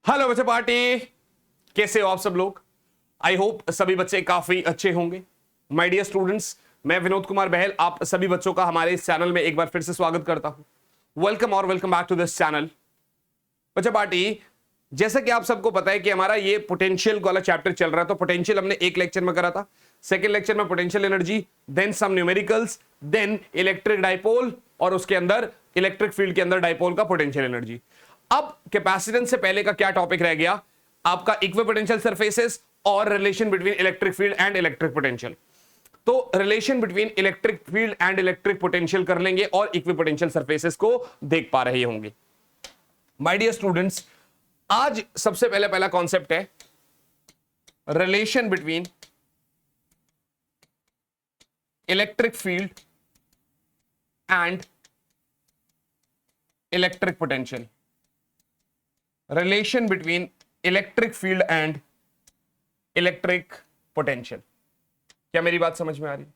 Hello बच्चे party, कैसे हो आप सब लोग। आई होप सभी बच्चे काफी अच्छे होंगे। माय डियर स्टूडेंट्स, मैं विनोद कुमार बहल आप सभी बच्चों का हमारे इस चैनल में एक बार फिर से स्वागत करता हूं। वेलकम और welcome back to this channel. बच्चे पार्टी, जैसा कि आप सबको पता है कि हमारा ये पोटेंशियल वाला चैप्टर चल रहा है। तो पोटेंशियल हमने एक लेक्चर में करा था, सेकेंड लेक्चर में potential energy, then some numericals, then electric dipole और उसके अंदर इलेक्ट्रिक फील्ड के अंदर डाइपोल का पोटेंशियल एनर्जी। अब कैपेसिटेंस से पहले का क्या टॉपिक रह गया आपका? इक्विपोटेंशियल सरफेसेस और relation between electric field and electric potential. तो relation between electric field and electric potential कर लेंगे और इक्विपोटेंशियल सरफेसेस को देख पा रहे होंगे। माय डियर स्टूडेंट्स, आज सबसे पहला कॉन्सेप्ट है relation between electric field and electric potential. Relation between electric field and electric potential. क्या मेरी बात समझ में आ रही है?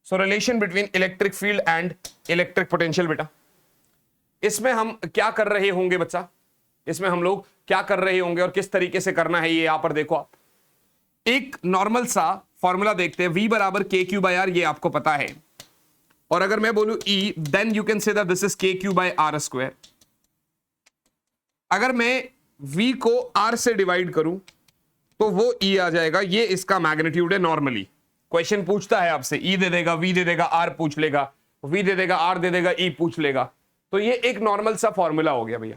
सो relation between electric field and electric potential. बेटा इसमें हम क्या कर रहे होंगे बच्चा? इसमें हम लोग क्या कर रहे होंगे और किस तरीके से करना है, ये यहां पर देखो आप। एक नॉर्मल सा फॉर्मूला देखते हैं, V बराबर के क्यू बाय आर, ये आपको पता है। और अगर मैं बोलूं E, then you can say that this is K Q by R square. अगर मैं V को R से डिवाइड करूं तो वो E आ जाएगा। ये इसका मैग्नीट्यूड है। नॉर्मली क्वेश्चन पूछता है आपसे, E दे देगा, V दे देगा, R पूछ लेगा, V दे देगा, R दे देगा, E पूछ लेगा। तो ये एक नॉर्मल सा फॉर्मूला हो गया भैया।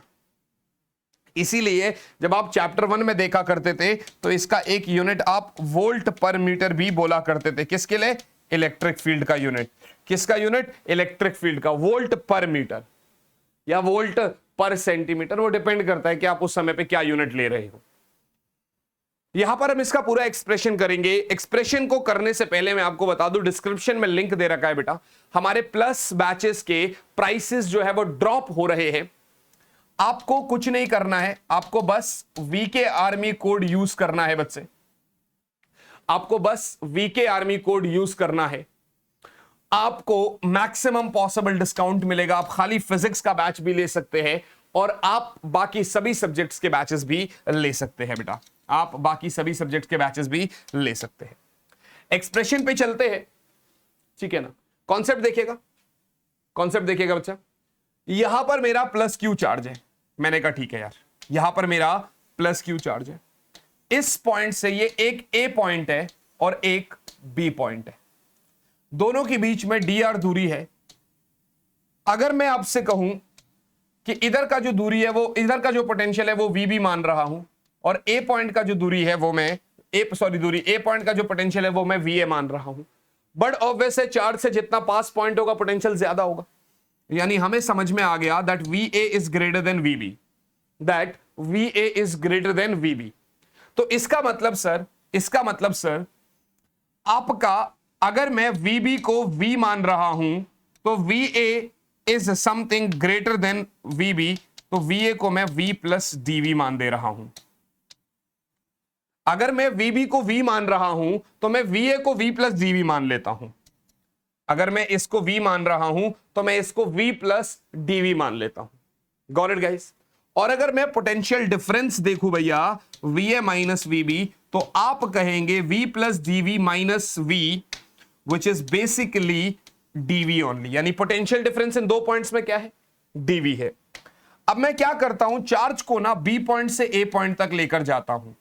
इसीलिए जब आप चैप्टर 1 में देखा करते थे तो इसका एक यूनिट आप वोल्ट पर मीटर भी बोला करते थे। किसके लिए? इलेक्ट्रिक फील्ड का यूनिट। किसका यूनिट? इलेक्ट्रिक फील्ड का। वोल्ट पर मीटर या वोल्ट पर सेंटीमीटर, वो डिपेंड करता है कि आप उस समय पे क्या यूनिट ले रहे हो। यहां पर हम इसका पूरा एक्सप्रेशन करेंगे। एक्सप्रेशन को करने से पहले मैं आपको बता दूं, डिस्क्रिप्शन में लिंक दे रखा है बेटा। हमारे प्लस बैचेस के प्राइसेस जो है वो ड्रॉप हो रहे हैं। आपको कुछ नहीं करना है, आपको बस वीके आर्मी कोड यूज करना है बच्चे। आपको बस वीके आर्मी कोड यूज करना है। आपको मैक्सिमम पॉसिबल डिस्काउंट मिलेगा। आप खाली फिजिक्स का बैच भी ले सकते हैं और आप बाकी सभी सब्जेक्ट्स के बैचेस भी ले सकते हैं बेटा। आप बाकी सभी सब्जेक्ट्स के बैचेस भी ले सकते हैं। एक्सप्रेशन पे चलते हैं, ठीक है ना। कॉन्सेप्ट देखिएगा, कॉन्सेप्ट देखिएगा बच्चा। यहां पर मेरा प्लस क्यू चार्ज है। मैंने कहा ठीक है यार, यहां पर मेरा प्लस क्यू चार्ज है। इस पॉइंट से ये एक ए पॉइंट है और एक बी पॉइंट है। दोनों के बीच में डी आर दूरी है। अगर मैं आपसे कहूं कि इधर का जो दूरी है वो, इधर का जो पोटेंशियल है वो वी बी मान रहा हूं, और ए पॉइंट का जो दूरी है वो मैं ए पॉइंट का जो पोटेंशियल है वो मैं वी ए मान रहा हूं। बट ऑब्वियस है, चार्ज से जितना पास पॉइंट होगा पोटेंशियल ज्यादा होगा। यानी हमें समझ में आ गया that V A is greater than V B, that V A is greater than V B. तो इसका मतलब सर आपका, अगर मैं वी बी को वी मान रहा हूं तो V A is something greater than V B, तो वी ए को मैं वी प्लस डी वी मान दे रहा हूं। अगर मैं वी बी को वी मान रहा हूं तो मैं वी ए को वी प्लस डी वी मान लेता हूं। अगर मैं इसको v मान रहा हूं तो मैं इसको v प्लस dv मान लेता हूं। Got it guys? और अगर मैं पोटेंशियल डिफरेंस देखूं भैया, va माइनस vb, तो आप कहेंगे v plus dv minus v, which is basically dv only. यानी पोटेंशियल डिफरेंस इन दो पॉइंट्स में क्या है? dv है। अब मैं क्या करता हूं, चार्ज को ना b पॉइंट से a पॉइंट तक लेकर जाता हूं।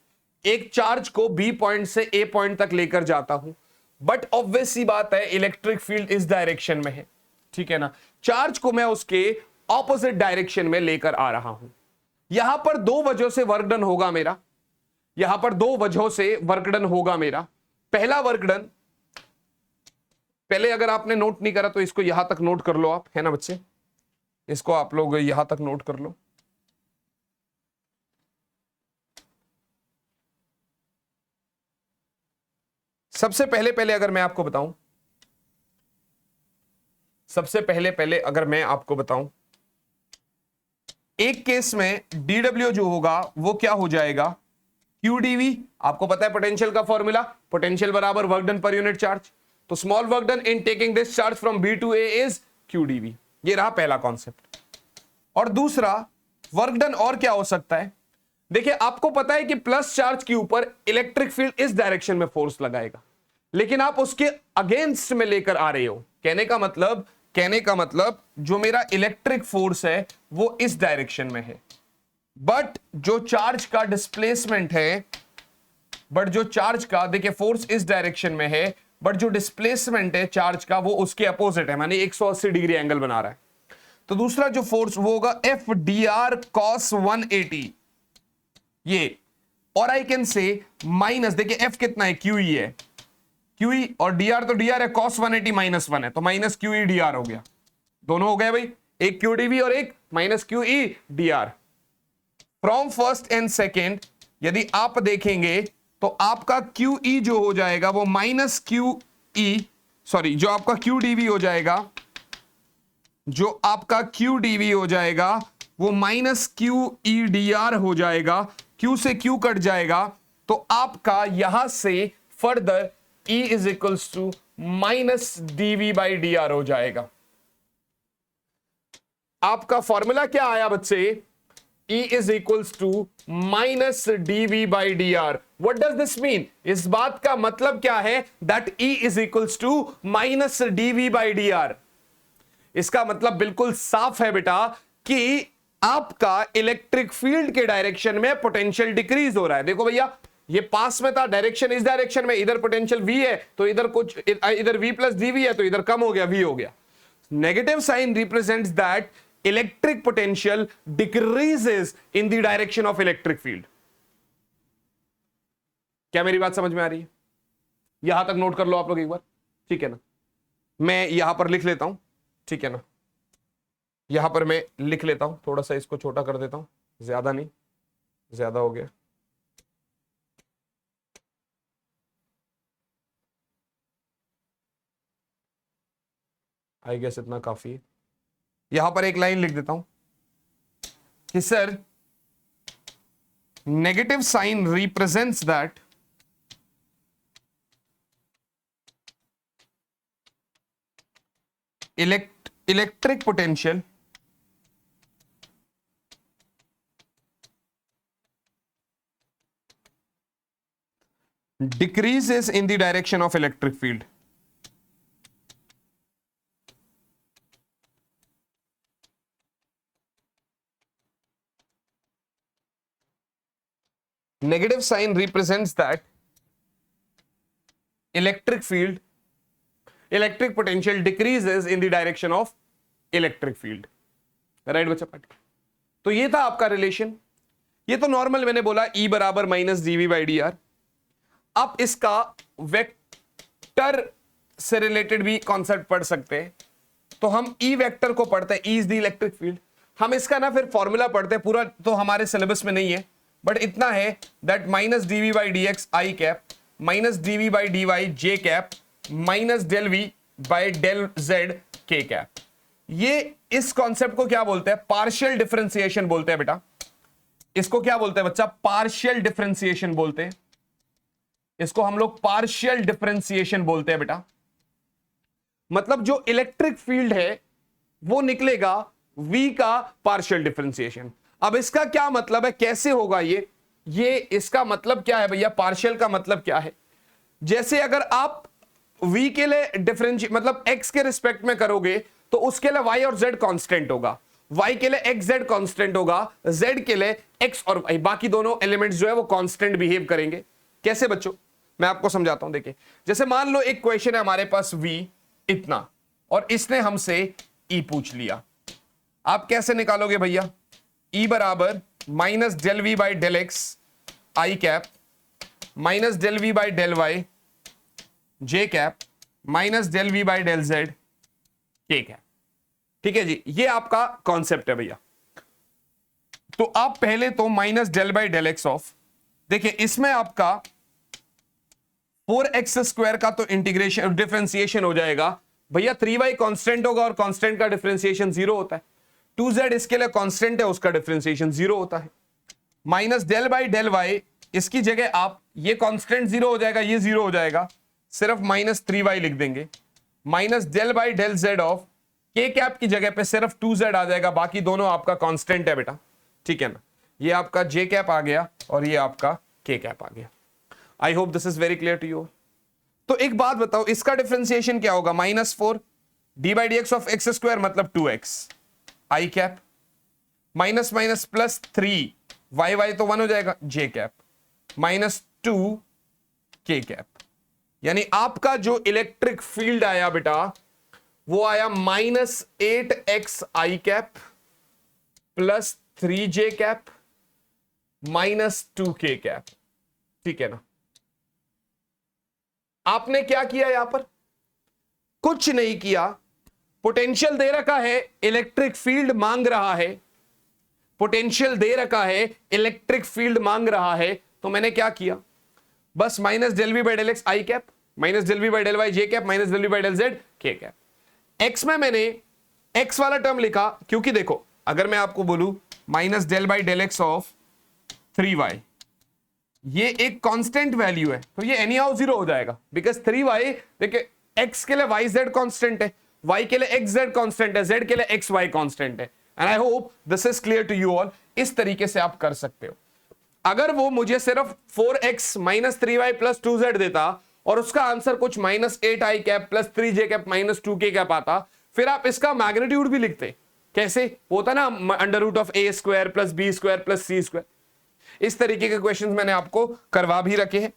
एक चार्ज को b पॉइंट से a पॉइंट तक लेकर जाता हूं। बट ऑब्वियस सी बात है, इलेक्ट्रिक फील्ड इस डायरेक्शन में है, ठीक है ना। चार्ज को मैं उसके ऑपोजिट डायरेक्शन में लेकर आ रहा हूं। यहां पर दो वजहों से वर्क डन होगा मेरा। यहां पर दो वजहों से वर्क डन होगा मेरा। पहला वर्क डन, पहले अगर आपने नोट नहीं करा तो इसको यहां तक नोट कर लो आप, है ना बच्चे। इसको आप लोग यहां तक नोट कर लो। सबसे पहले अगर मैं आपको बताऊं, एक केस में dw जो होगा वो क्या हो जाएगा? qdv। आपको पता है पोटेंशियल का फॉर्मूला, पोटेंशियल बराबर work done per unit charge. तो small work done in taking this charge from b to a is qdv। ये रहा पहला कॉन्सेप्ट। और दूसरा वर्क डन और क्या हो सकता है? देखिए आपको पता है कि प्लस चार्ज के ऊपर इलेक्ट्रिक फील्ड इस डायरेक्शन में फोर्स लगाएगा, लेकिन आप उसके अगेंस्ट में लेकर आ रहे हो। कहने का मतलब जो मेरा इलेक्ट्रिक फोर्स है वो इस डायरेक्शन में है, बट जो चार्ज का डिस्प्लेसमेंट है, देखिए फोर्स इस डायरेक्शन में है, बट जो डिस्प्लेसमेंट है चार्ज का वो उसके अपोजिट है, माने 180 डिग्री एंगल बना रहा है। तो दूसरा जो फोर्स वो होगा एफ डी आर कॉस 180 ये, और आई कैन से माइनस, देखिए एफ कितना है, क्यू ई है, क्यू ई, और डी आर तो डी आर है, कॉस 180 माइनस 1 है, तो minus Q E D r हो गया। दोनों हो गए भाई, एक क्यू डी वी और एक minus Q E D R. From first and second यदि आप देखेंगे तो आपका क्यू ई जो हो जाएगा वो माइनस क्यू ई, सॉरी जो आपका क्यू डी वी हो जाएगा, वो minus Q E D r हो जाएगा, क्यू से क्यू कट जाएगा, तो आपका यहां से further E is equals to minus dv by d r हो जाएगा। आपका फॉर्मूला क्या आया बच्चे, E is equals to minus dv by d r. What does this mean, इस बात का मतलब क्या है, that E is equals to minus dv by d r. इसका मतलब बिल्कुल साफ है बेटा कि आपका इलेक्ट्रिक फील्ड के डायरेक्शन में पोटेंशियल डिक्रीज हो रहा है। देखो भैया ये पास में था, डायरेक्शन इस डायरेक्शन में, इधर पोटेंशियल V है तो इधर कुछ, इधर V प्लस dV है तो इधर कम हो गया, V हो गया। Negative sign represents that electric potential decreases in the direction of electric field. क्या मेरी बात समझ में आ रही है? यहां तक नोट कर लो आप लोग एक बार, ठीक है ना। मैं यहां पर लिख लेता हूं, ठीक है ना, यहां पर मैं लिख लेता हूं, थोड़ा सा इसको छोटा कर देता हूं, ज्यादा नहीं, ज्यादा हो गया। आई गेस इतना काफी है। यहां पर एक लाइन लिख देता हूं कि sir negative sign represents that electric potential decreases in the direction of electric field. Negative sign represents that electric potential decreases in the direction of electric field. Right बच्चा पार्टी? तो ये था आपका रिलेशन। ये तो नॉर्मल मैंने बोला E बराबर minus dv by d r. आप इसका वेक्टर से रिलेटेड भी कॉन्सेप्ट पढ़ सकते हैं, तो हम E वेक्टर को पढ़ते हैं, E is the electric field. हम इसका ना फिर फॉर्मूला पढ़ते हैं, पूरा तो हमारे सिलेबस में नहीं है, बट इतना है that minus dv by D x i cap minus dv by d y j cap minus del v by del z k cap. ये इस कॉन्सेप्ट को क्या बोलते हैं, पार्शियल डिफरेंशिएशन बोलते हैं बेटा। इसको क्या बोलते हैं बच्चा, पार्शियल डिफरेंशिएशन बोलते हैं। इसको हम लोग पार्शियल डिफरेंशिएशन बोलते हैं बेटा। मतलब जो इलेक्ट्रिक फील्ड है वो निकलेगा V का पार्शियल डिफरेंशिएशन। अब इसका क्या मतलब है, कैसे होगा ये इसका मतलब क्या है भैया, पार्शियल का मतलब क्या है। जैसे अगर आप V के लिए डिफरेंशिएट मतलब x के रिस्पेक्ट में करोगे तो उसके लिए y और z कांस्टेंट होगा, y के लिए x z कांस्टेंट होगा, z के लिए x और y, बाकी दोनों एलिमेंट्स जो है वो कांस्टेंट बिहेव करेंगे। कैसे बच्चों, मैं आपको समझाता हूं। देखिए जैसे मान लो एक क्वेश्चन है हमारे पास V इतना, और इसने हमसे E पूछ लिया। आप कैसे निकालोगे भैया, E बराबर minus del v by del x i cap minus del v by del y j cap minus del v by del z k cap. ठीक है जी, ये आपका कॉन्सेप्ट है भैया। तो आप पहले तो minus del by del x of, देखिए इसमें आपका 4x स्क्वायर का तो इंटीग्रेशन डिफरेंशिएशन हो जाएगा भैया, 3y कांस्टेंट होगा और कांस्टेंट का डिफरेंशिएशन 0 होता है। 2z इसके लिए कांस्टेंट है, उसका डिफरेंशिएशन 0 होता है। Minus del by del y, इसकी जगह आप ये कांस्टेंट 0 हो जाएगा, ये 0 हो जाएगा, सिर्फ माइनस 3y लिख देंगे। Minus del by del z of k cap की जगह पे सिर्फ 2z आ जाएगा, बाकी दोनों आपका कांस्टेंट है बेटा। ठीक है ना, ये आपका जे कैप आ गया और ये आपका के कैप आ गया। I hope this is very clear to you. तो एक बात बताओ, इसका डिफरेंशिएशन क्या होगा? -4 D by D X of X square मतलब 2x I cap, minus minus plus 3 Y Y तो 1 हो जाएगा जे कैप, -2 के कैप। यानी आपका जो इलेक्ट्रिक फील्ड आया बेटा वो आया -8x I cap plus 3j cap -2k cap. ठीक है ना? आपने क्या किया यहां पर? कुछ नहीं किया। पोटेंशियल दे रखा है, इलेक्ट्रिक फील्ड मांग रहा है, पोटेंशियल दे रखा है, इलेक्ट्रिक फील्ड मांग रहा है, तो मैंने क्या किया? बस minus del v by del x i cap, minus del v by del y j cap, minus del v by del z k cap. X में मैंने एक्स वाला टर्म लिखा, क्योंकि देखो अगर मैं आपको बोलूं minus del by del x of 3y, ये एक कांस्टेंट वैल्यू है, तो ये एनी हाउ 0 हो जाएगा, बिकॉज 3y देखिए x के लिए y z कांस्टेंट है, y के लिए x z कांस्टेंट है, z के लिए x y कांस्टेंट है। And I hope this is clear to you all. इस तरीके से आप कर सकते हो। अगर वो मुझे सिर्फ 4x minus 3y plus 2z देता और उसका आंसर कुछ -8i cap plus 3j cap -2k cap आता, फिर आप इसका मैग्नीट्यूड भी लिखते। कैसे होता ना, under root of a square plus b square plus c square. इस तरीके के क्वेश्चंस मैंने आपको करवा भी रखे हैं,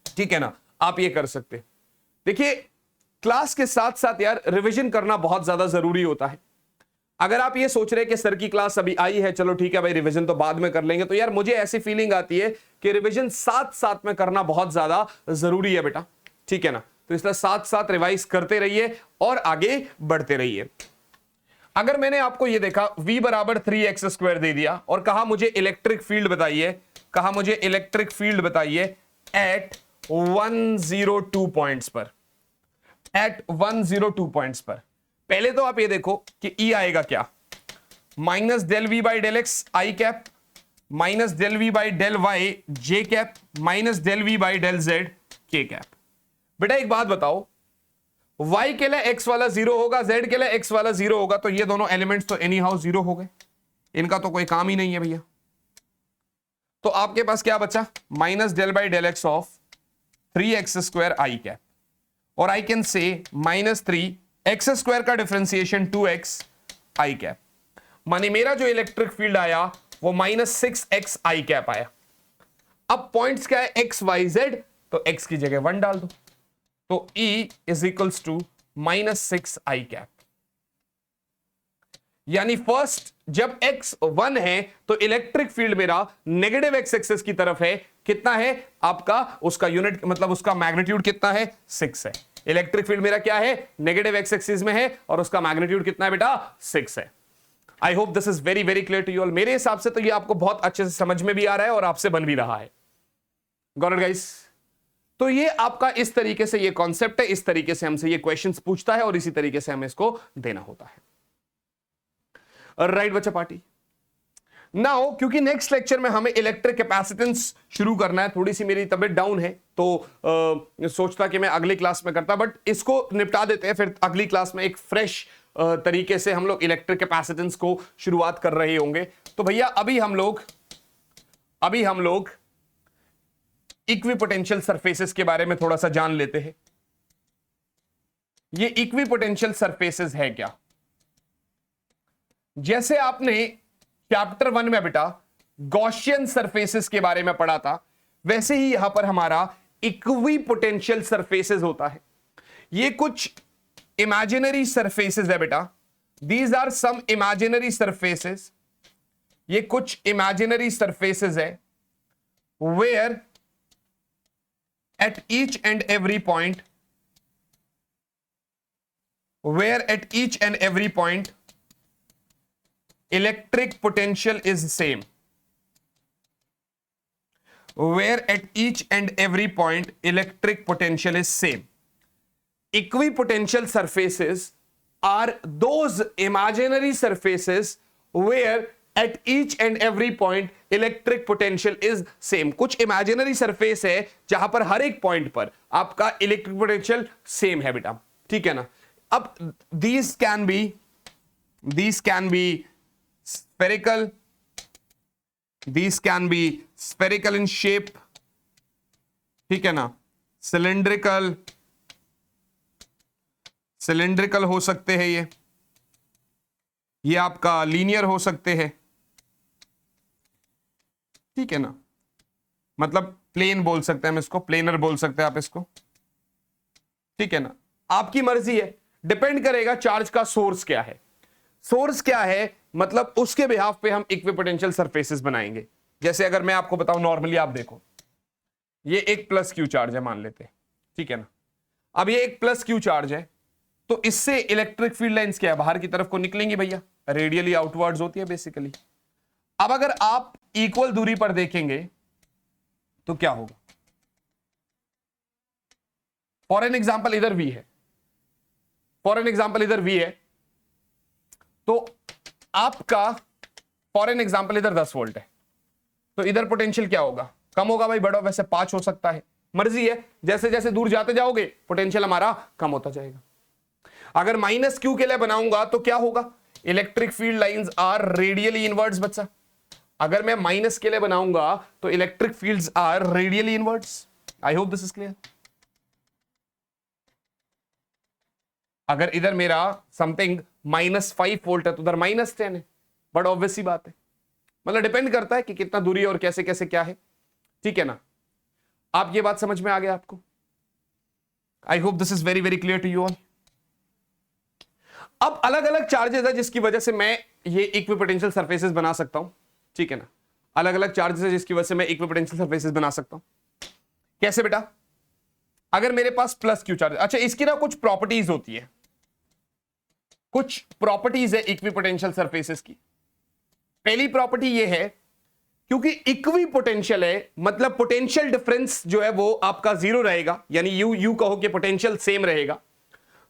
ठीक है ना? आप ये कर सकते। देखिए क्लास के साथ साथ यार रिवीजन करना बहुत ज्यादा जरूरी होता है। अगर आप ये सोच रहे हैं कि सर की क्लास अभी आई है, चलो ठीक है भाई रिवीजन तो बाद में कर लेंगे, तो यार मुझे ऐसी फीलिंग आती है कि रिवीजन साथ साथ में करना बहुत ज्यादा जरूरी है बेटा, ठीक है ना? तो इसलिए साथ साथ रिवाइज करते रहिए और आगे बढ़ते रहिए। अगर मैंने आपको ये देखा v बराबर 3x स्क्वायर दे दिया और कहा मुझे इलेक्ट्रिक फील्ड बताइए, कहा मुझे इलेक्ट्रिक फील्ड बताइए एट 102 पॉइंट्स पर, एट 102 पॉइंट्स पर। पहले तो आप ये देखो कि E आएगा क्या? Minus del v by del x i cap minus del v by del y j cap minus del v by del z k cap. बेटा एक बात बताओ, y के लिए x वाला 0 होगा, z के लिए x वाला 0 होगा, तो ये दोनों एलिमेंट्स तो एनी हाउ 0 हो गए, इनका तो कोई काम ही नहीं है भैया। तो आपके पास क्या बचा? Minus del by del x of 3x square i cap, और आई कैन से -3x स्क्वायर का डिफरेंशिएशन 2x आई कैप। माने मेरा जो इलेक्ट्रिक फील्ड आया वो -6x आई कैप आया। अब पॉइंट्स क्या है? x y z, तो x की जगह 1 डाल दो, तो E is equals to -6i cap. यानी फर्स्ट जब x 1 है तो इलेक्ट्रिक फील्ड मेरा नेगेटिव x एक्सिस की तरफ है। कितना है आपका? उसका यूनिट मतलब उसका मैग्नीट्यूड कितना है? 6 है। इलेक्ट्रिक फील्ड मेरा क्या है? नेगेटिव x एक्सिस में है और उसका मैग्नीट्यूड कितना है बेटा? 6 है। I hope this is very very clear to you all. मेरे हिसाब से तो ये आपको बहुत अच्छे से समझ में भी आ रहा है और आपसे बन भी रहा है। Got it guys? तो ये आपका इस तरीके से ये कॉन्सेप्ट है, इस तरीके से हमसे ये क्वेश्चंस पूछता है और इसी तरीके से हमें इसको देना होता है। राइट बच्चा पार्टी। नाउ क्योंकि नेक्स्ट लेक्चर में हमें इलेक्ट्रिक कैपेसिटेंस शुरू करना है, थोड़ी सी मेरी तबीयत डाउन है तो सोचता कि मैं अगली क्लास में करता, बट इसको निपटा देते हैं, फिर अगली क्लास में एक फ्रेश तरीके से हम लोग इलेक्ट्रिक कैपेसिटेंस को शुरुआत कर रहे होंगे। तो भैया अभी हम लोग इक्विपोटेंशियल सरफेसेस के बारे में थोड़ा सा जान लेते हैं। ये इक्विपोटेंशियल सरफेसेस है क्या? जैसे आपने चैप्टर 1 में बेटा गॉसियन सरफेसेस के बारे में पढ़ा था, वैसे ही यहां पर हमारा इक्विपोटेंशियल सरफेसेस होता है। ये कुछ इमेजिनरी सरफेसेस है बेटा, these are some imaginary surfaces. ये कुछ इमेजिनरी सरफेसेस है where at each and every point electric potential is same, where at each and every point electric potential is same. Equipotential surfaces are those imaginary surfaces where at each and every point electric potential is same. कुछ imaginary surface है जहां पर हर एक point पर आपका electric potential same है बेटा, ठीक है ना? अब these can be spherical, These can be spherical in shape, ठीक है ना, सिलेंड्रिकल हो सकते हैं, ये आपका लीनियर हो सकते हैं, ठीक है ना, मतलब प्लेन बोल सकते हैं हम इसको, प्लेनर बोल सकते हैं आप इसको, ठीक है ना, आपकी मर्जी है, डिपेंड करेगा चार्ज का सोर्स क्या है। सोर्स क्या है मतलब उसके बिहाफ पे हम इक्विपोटेंशियल सरफेसेस बनाएंगे। जैसे अगर मैं आपको बताऊं, नॉर्मली आप देखो, ये एक प्लस क्यू चार्ज है मान लेते हैं, ठीक है ना, अब ये एक प्लस क्यू चार्ज है, तो इससे इलेक्ट्रिक फील्ड लाइंस क्या है, बाहर की तरफ को निकलेंगी भैया, रेडियली आउटवर्ड्स होती है बेसिकली। अब अगर आप इक्वल दूरी पर देखेंगे तो क्या होगा, फॉर एन एग्जाम्पल इधर V है, फॉर एन एग्जाम्पल इधर V है, तो आपका फॉर एन एग्जाम्पल इधर 10 वोल्ट है, तो इधर पोटेंशियल क्या होगा, कम होगा भाई, बड़ा, वैसे 5 हो सकता है, मर्जी है, जैसे जैसे दूर जाते जाओगे पोटेंशियल हमारा कम होता जाएगा। अगर माइनस क्यू के लिए बनाऊंगा तो क्या होगा, electric field lines are radially inwards बच्चा। अगर मैं माइनस के लिए बनाऊंगा तो electric fields are radially inwards. I hope this is clear. अगर इधर मेरा समथिंग -5 वोल्ट है तो उधर -10 है, बट ऑब्वियस सी बात है, मतलब डिपेंड करता है कि कितना दूरी और कैसे कैसे क्या है, ठीक है ना। आप ये बात समझ में आ गया आपको? I hope this is very very clear to you all. अब अलग अलग चार्जेस है जिसकी वजह से मैं ये इक्विपोटेंशियल सरफेसेस बना सकता हूं, ठीक है ना, अलग अलग चार्जेस है जिसकी वजह से मैं इक्विपोटेंशियल सरफेसेस बना सकता हूं। कैसे बेटा, अगर मेरे पास प्लस क्यू चार्ज, अच्छा इसकी ना कुछ प्रॉपर्टीज होती है, कुछ प्रॉपर्टीज है इक्विपोटेंशियल सरफेसेस की। पहली प्रॉपर्टी ये है, क्योंकि इक्वी पोटेंशियल है, मतलब पोटेंशियल डिफरेंस जो है वो आपका 0 रहेगा, यानी यू कहो कि पोटेंशियल सेम रहेगा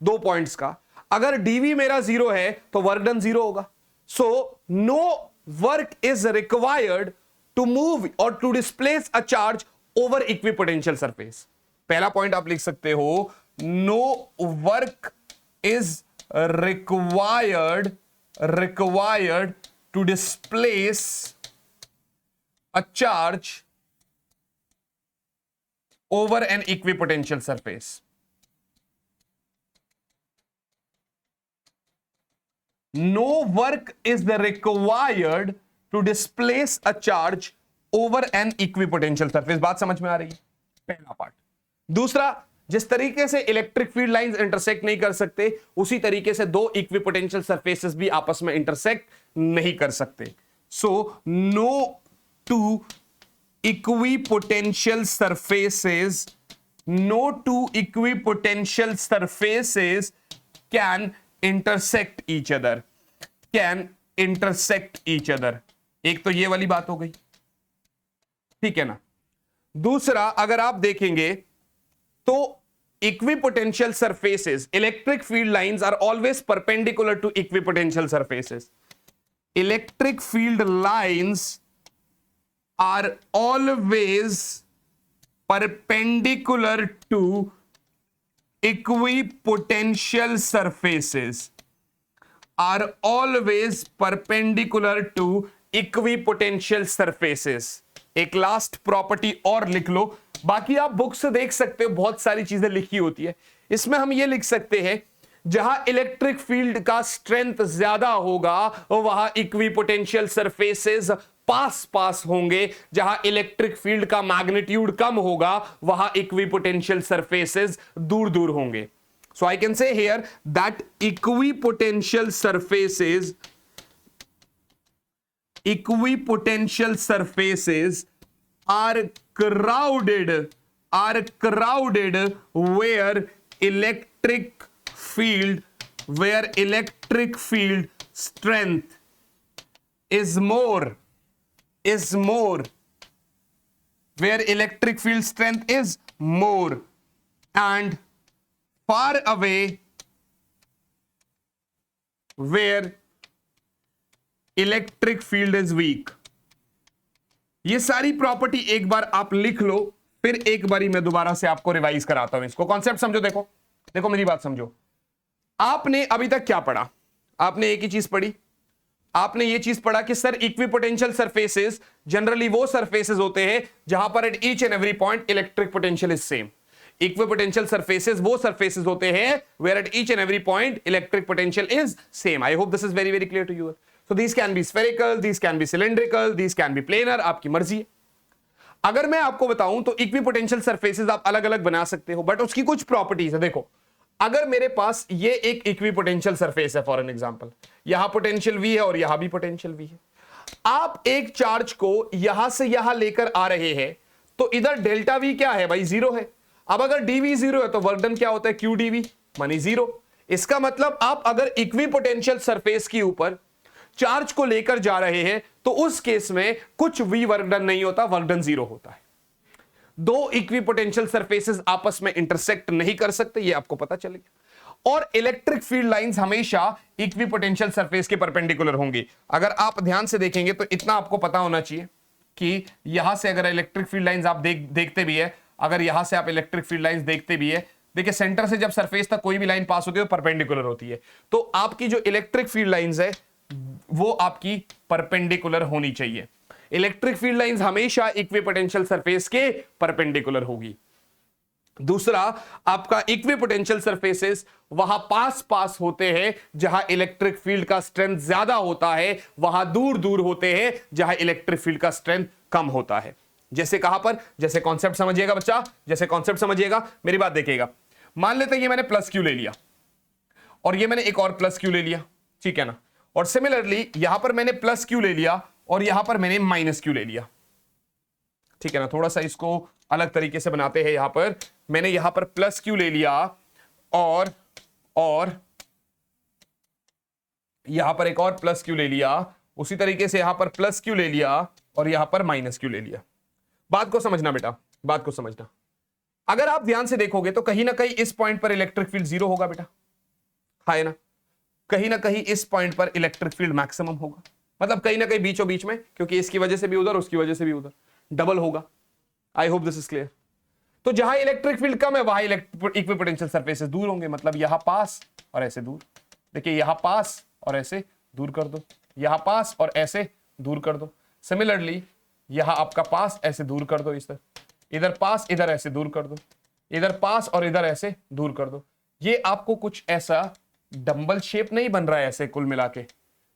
2 पॉइंट्स का। अगर डीवी मेरा 0 है तो वर्क डन 0 होगा। So no work is required to move और to displace a charge over equipotential surface. पहला पॉइंट आप लिख सकते हो, no work is required to displace a charge over an equipotential surface. No work is required to displace a charge over an equipotential surface. बात समझ में आ रही है? पहला पार्ट। दूसरा, जिस तरीके से इलेक्ट्रिक फील्ड लाइंस इंटरसेक्ट नहीं कर सकते, उसी तरीके से दो इक्विपोटेंशियल सरफेसेस भी आपस में इंटरसेक्ट नहीं कर सकते। So no two equipotential surfaces can intersect each other. एक तो ये वाली बात हो गई, ठीक है ना। दूसरा, अगर आप देखेंगे तो equipotential surfaces, electric field lines are always perpendicular to equipotential surfaces. Electric field lines are always perpendicular to equipotential surfaces, are always perpendicular to equipotential surfaces. एक लास्ट प्रॉपर्टी और लिख लो, बाकी आप बुक से देख सकते हो, बहुत सारी चीजें लिखी होती है। इसमें हम ये लिख सकते हैं, जहां इलेक्ट्रिक फील्ड का स्ट्रेंथ ज्यादा होगा वहां इक्विपोटेंशियल सरफेसेस पास होंगे, जहां इलेक्ट्रिक फील्ड का मैग्नीट्यूड कम होगा वहां इक्विपोटेंशियल सरफेसेस दूर होंगे। So I can say here that equipotential surfaces are crowded where electric field strength is more, where electric field strength is more, and far away where electric field is weak. ये सारी property एक बार आप लिख लो, फिर एक बारी मैं दोबारा से आपको रिवाइज कराता हूं इसको। कॉन्सेप्ट समझो, देखो मेरी बात समझो। आपने अभी तक क्या पढ़ा? आपने एक ही चीज पढ़ी, आपने ये चीज पढ़ा कि सर इक्विपोटेंशियल सरफेसेस जनरली वो सरफेसेस होते हैं जहां पर at each and every point electric potential is same. Equipotential surfaces वो सरफेसेस होते हैं where at each and every point electric potential is same. I hope this is very very clear to you. So these can be spherical, these can be cylindrical, these can be planar, आपकी मर्जी है। अगर मैं आपको बताऊं तो equipotential surfaces आप अलग अलग बना सकते हो, बट उसकी कुछ प्रॉपर्टीज है। देखो, अगर मेरे पास ये एक इक्विपोटेंशियल सरफेस है फॉर एन एग्जांपल, यहां पोटेंशियल V है और यहां भी पोटेंशियल V है, आप एक चार्ज को यहां से यहां लेकर आ रहे हैं तो इधर डेल्टा V क्या है भाई, 0 है। अब अगर dV 0 है तो वर्क डन क्या होता है, Q dV मानी 0। इसका मतलब आप अगर इक्विपोटेंशियल सरफेस के ऊपर चार्ज को लेकर जा रहे हैं तो उस केस में कुछ V वर्क डन नहीं होता, वर्क डन 0 होता है। दो इक्विपोटेंशियल सरफेसेस आपस में इंटरसेक्ट नहीं कर सकते, ये आपको पता चलेगा। और इलेक्ट्रिक फील्ड लाइंस हमेशा इक्विपोटेंशियल सरफेस के परपेंडिकुलर होंगी। अगर आप ध्यान से देखेंगे तो इतना आपको पता होना चाहिए कि यहां से अगर इलेक्ट्रिक फील्ड लाइंस आप देखते भी है, अगर यहां से आप इलेक्ट्रिक फील्ड लाइंस देखते भी है, देखिए सेंटर से जब सरफेस तक कोई भी लाइन पास होती है तो परपेंडिकुलर होती है। तो आपकी जो इलेक्ट्रिक फील्ड लाइंस है वो आपकी परपेंडिकुलर होनी चाहिए। इलेक्ट्रिक फील्ड लाइंस हमेशा इक्विपोटेंशियल सरफेस के परपेंडिकुलर होगी। दूसरा, आपका इक्विपोटेंशियल सरफेसेस वहां पास होते हैं जहां इलेक्ट्रिक फील्ड का स्ट्रेंथ ज्यादा होता है, वहां दूर होते हैं जहां इलेक्ट्रिक फील्ड का स्ट्रेंथ कम होता है। जैसे कहां पर, जैसे कॉन्सेप्ट समझिएगा बच्चा, जैसे कॉन्सेप्ट समझिएगा, मेरी बात देखिएगा। मान लेते हैं ये मैंने प्लस क्यू ले लिया और ये मैंने एक और प्लस क्यू ले लिया, ठीक है ना। और सिमिलरली यहां पर मैंने प्लस क्यू ले लिया और यहां पर मैंने माइनस क्यू ले लिया, ठीक है ना। थोड़ा सा इसको अलग तरीके से बनाते हैं। यहां पर मैंने यहां पर प्लस क्यू ले लिया और यहां पर एक और प्लस क्यू ले लिया, उसी तरीके से यहां पर प्लस क्यू ले लिया और यहां पर माइनस क्यू ले लिया। बात को समझना बेटा, बात को समझना। अगर आप ध्यान से देखोगे तो कहीं ना कहीं इस पॉइंट पर इलेक्ट्रिक फील्ड 0 होगा बेटा, है ना। कहीं ना कहीं इस पॉइंट पर इलेक्ट्रिक फील्ड मैक्सिमम होगा, मतलब कहीं ना कहीं बीचों बीच में, क्योंकि इसकी वजह से भी उधर, उसकी वजह से भी उधर डबल होगा। आई होप दिस इज क्लियर। तो जहां इलेक्ट्रिक फील्ड कम है वहां इक्विपोटेंशियल सरफेसेस दूर होंगे, मतलब यहां पास और ऐसे दूर। देखिए यहां पास और ऐसे दूर कर दो, यहां पास और ऐसे दूर कर दो। सिमिलरली यहां आपका पास ऐसे दूर कर दो, इस तरह इधर पास, इधर ऐसे दूर कर दो, इधर पास और इधर ऐसे दूर कर दो। ये आपको कुछ ऐसा डंबल शेप नहीं बन रहा है, ऐसे कुल मिला के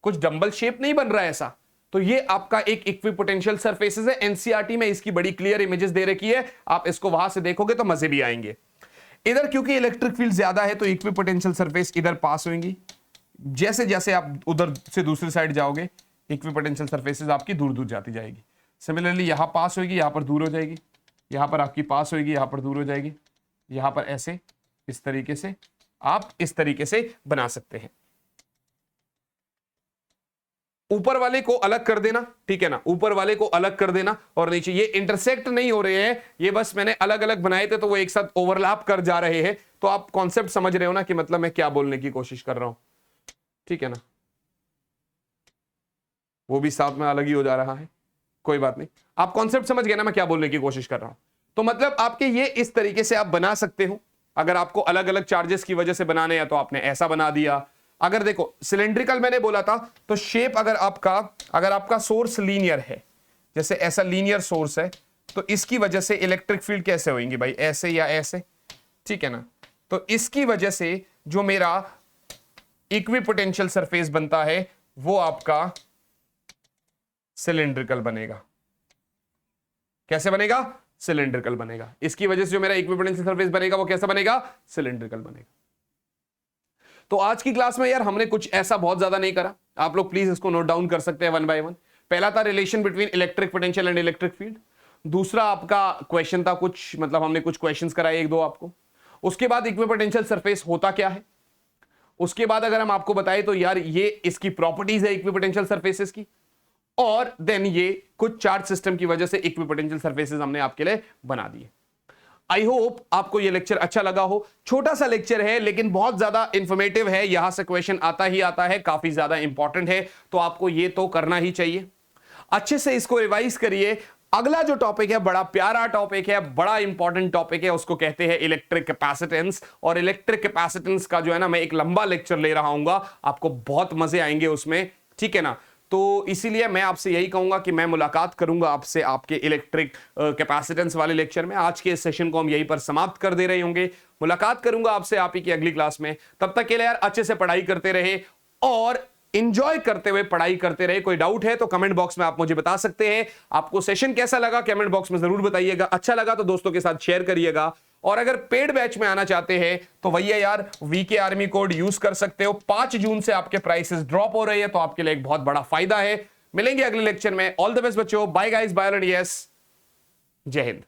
कुछ डंबल शेप नहीं बन रहा है ऐसा। तो ये आपका एक इक्विपोटेंशियल सरफेसेस है। एनसीईआरटी में इसकी बड़ी क्लियर इमेजेस दे रखी है, आप इसको वहां से देखोगे तो मजे भी आएंगे। इधर क्योंकि इलेक्ट्रिक फील्ड ज्यादा है तो इक्विपोटेंशियल सरफेस इधर पास होंगी, जैसे जैसे आप उधर से दूसरी साइड जाओगे इक्विपोटेंशियल सरफेसेस आपकी दूर दूर जाती जाएगी। सिमिलरली यहां पास होगी, यहां पर दूर हो जाएगी, यहां पर आपकी पास होगी, यहां पर दूर हो जाएगी, यहां पर ऐसे, इस तरीके से आप इस तरीके से बना सकते हैं। ऊपर वाले को अलग कर देना, ठीक है ना, ऊपर वाले को अलग कर देना और नीचे ये इंटरसेक्ट नहीं हो रहे हैं, ये बस मैंने अलग अलग बनाए थे तो वो एक साथ ओवरलैप कर जा रहे हैं। तो आप कॉन्सेप्ट समझ रहे हो ना कि मतलब मैं क्या बोलने की कोशिश कर रहा हूं, ठीक है ना। वो भी साथ में अलग ही हो जा रहा है, कोई बात नहीं, आप कॉन्सेप्ट समझ गए ना मैं क्या बोलने की कोशिश कर रहा हूं। तो मतलब आपके ये इस तरीके से आप बना सकते हो। अगर आपको अलग अलग चार्जेस की वजह से बनाने हैं तो आपने ऐसा बना दिया। अगर देखो सिलेंड्रिकल मैंने बोला था तो शेप अगर आपका सोर्स लीनियर है, जैसे ऐसा लीनियर सोर्स है, तो इसकी वजह से इलेक्ट्रिक फील्ड कैसे होंगी भाई, ऐसे या ऐसे, ठीक है ना। तो इसकी वजह से जो मेरा इक्विपोटेंशियल सरफेस बनता है वो आपका सिलेंड्रिकल बनेगा। कैसे बनेगा, सिलेंड्रिकल बनेगा। इसकी वजह से जो मेरा इक्विपोटेंशियल सरफेस बनेगा वो कैसा बनेगा, सिलेंड्रिकल बनेगा। तो आज की क्लास में यार हमने कुछ ऐसा बहुत ज्यादा नहीं करा, आप लोग प्लीज इसको नोट डाउन कर सकते हैं वन बाय वन। पहला था relation between electric potential and electric field. दूसरा आपका क्वेश्चन था कुछ, मतलब हमने कुछ क्वेश्चंस कराए एक दो आपको। उसके बाद इक्विपोटेंशियल सरफेस होता क्या है, उसके बाद अगर हम आपको बताएं तो यार ये इसकी प्रॉपर्टीज है इक्विपोटेंशियल सरफेसेस की, और देन ये कुछ चार्ज सिस्टम की वजह से इक्विपोटेंशियल सरफेसेस हमने आपके लिए बना दिए। आई होप आपको ये लेक्चर अच्छा लगा हो। छोटा सा लेक्चर है लेकिन बहुत ज्यादा इंफॉर्मेटिव है, यहां से क्वेश्चन आता ही आता है, काफी ज्यादा इंपॉर्टेंट है, तो आपको ये तो करना ही चाहिए। अच्छे से इसको रिवाइज करिए। अगला जो टॉपिक है बड़ा प्यारा टॉपिक है, बड़ा इंपॉर्टेंट टॉपिक है, उसको कहते हैं इलेक्ट्रिक कैपेसिटेंस। और इलेक्ट्रिक कैपेसिटेंस का जो है ना मैं एक लंबा लेक्चर ले रहा हूं, आपको बहुत मजे आएंगे उसमें, ठीक है ना। तो इसीलिए मैं आपसे यही कहूंगा कि मैं मुलाकात करूंगा आपसे आपके इलेक्ट्रिक कैपेसिटेंस वाले लेक्चर में। आज के इस सेशन को हम यहीं पर समाप्त कर दे रहे होंगे। मुलाकात करूंगा आपसे आप ही की अगली क्लास में। तब तक के लिए यार अच्छे से पढ़ाई करते रहे और एंजॉय करते हुए पढ़ाई करते रहे। कोई डाउट है तो कमेंट बॉक्स में आप मुझे बता सकते हैं। आपको सेशन कैसा लगा कमेंट बॉक्स में जरूर बताइएगा। अच्छा लगा तो दोस्तों के साथ शेयर करिएगा। और अगर पेड बैच में आना चाहते हैं तो भैया यार वीके आर्मी कोड यूज कर सकते हो। 5 जून से आपके प्राइसेस ड्रॉप हो रहे हैं तो आपके लिए एक बहुत बड़ा फायदा है। मिलेंगे अगले लेक्चर में। ऑल द बेस्ट बच्चों। Bye guys, bye and yes, जय हिंद।